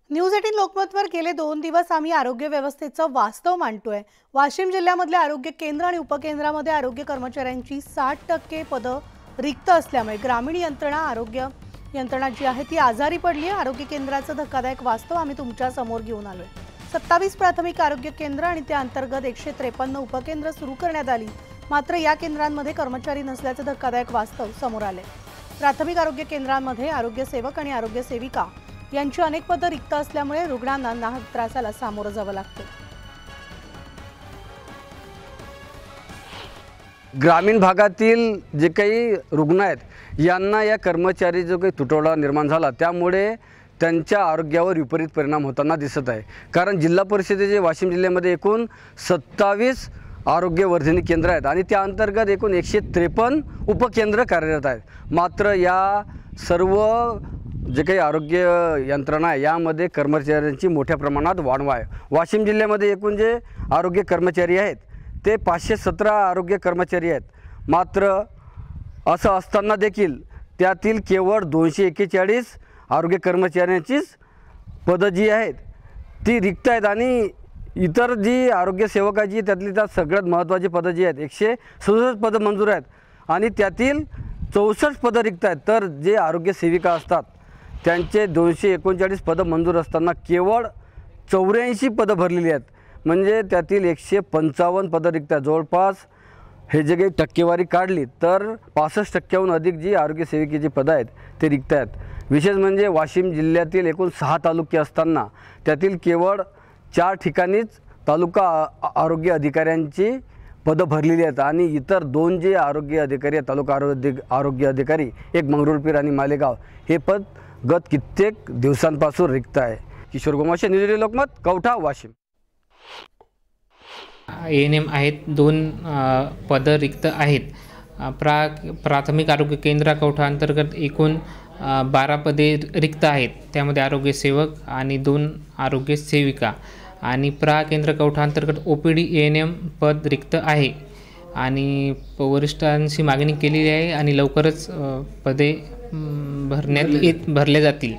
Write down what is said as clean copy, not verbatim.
News 18 लोकमतवर गेले 2 दिवस आम्ही आरोग्य व्यवस्थेचं वास्तव मांडतोय। वाशिम जिल्ह्यामधल्या आरोग्य केंद्र आणि उपकेंद्रामध्ये आरोग्य कर्मचाऱ्यांची 60% पदं रिक्त असल्यामुळे ग्रामीण आरोग्य यंत्रणा जी आहे ती आजारी पडली आहे। आरोग्य केंद्राचं धक्कादायक वास्तव आम्ही तुमच्या समोर घेऊन आलोय। 27 प्राथमिक आरोग्य केंद्र आणि त्या अंतर्गत 153 उपकेंद्र सुरू करण्यात आली, मात्र या केंद्रांमध्ये कर्मचारी नसल्याचं धक्कादायक वास्तव समोर आले। प्राथमिक आरोग्य केंद्रांमध्ये आरोग्य सेवक आणि आरोग्य सेविका यांची अनेक पदं रिक्त असल्यामुळे रुग्णांना नाहक त्रासाला सामोरं जावं लागतं। ग्रामीण भागातील जे काही रुग्ण आहेत यांना या कर्मचारी जो काही तुटवडा निर्माण झाला त्यामुळे त्यांच्या आरोग्यावर विपरीत परिणाम होताना दिसत आहे। कारण जिल्हा परिषदेचे वाशिम जिल्ह्यामध्ये एकूण 27 आरोग्यवर्धिनी केंद्र आहेत आणि त्या अंतर्गत एकूण 153 उपकेंद्र कार्यरत आहेत। मात्र या सर्व जे काही आरोग्य यंत्रणा आहे यामध्ये कर्मचाऱ्यांची मोठ्या प्रमाणात वाढ आहे। वाशिम जिल्ह्यामध्ये एकूण जे आरोग्य कर्मचारी आहेत ते 517 आरोग्य कर्मचारी आहेत। मात्र असं असताना देखील त्यातील केवळ 241 आरोग्य कर्मचाऱ्यांचीच पदं जी आहेत ती रिक्त आहेत आणि इतर जी आरोग्य सेवकाची त्यातली त्यात सगळ्यात महत्त्वाची पदं जी आहेत 167 पदं मंजूर आहेत आणि त्यातील 64 पदं रिक्त आहेत। तर जे आरोग्य सेविका असतात त्यांचे 239 पदं मंजूर असताना केवळ 84 पदं भरलेली आहेत, म्हणजे त्यातील 155 पदं रिक्त आहेत। जवळपास हे जे काही टक्केवारी काढली तर 65% अधिक जी आरोग्य सेविकेची पदं आहेत ते रिक्त आहेत। विशेष म्हणजे वाशिम जिल्ह्यातील एकूण 6 तालुके असताना त्यातील केवळ 4 ठिकाणीच तालुका आरोग्य अधिकाऱ्यांची पदं भरलेली आहेत आणि इतर 2 जे आरोग्य अधिकारी आहेत तालुका आरोग्य अधिकारी, एक मंगरुळपीर आणि मालेगाव, हे पद गत कित्येक दिवसांपासून रिक्त आहे। किशोर गोमाशे, न्यूज 18 लोकमत, कवठा, वाशिम। ANM आहेत, 2 पदं रिक्त आहेत। प्राथमिक आरोग्य केंद्र कवठा अंतर्गत एकूण 12 पदे रिक्त आहेत। त्यामध्ये आरोग्य सेवक आणि 2 आरोग्य सेविका आणि केंद्र कवठा अंतर्गत OPD ANM पद रिक्त आहे आणि वरिष्ठांशी मागणी केलेली आहे आणि लवकरच पदे भरले जातील।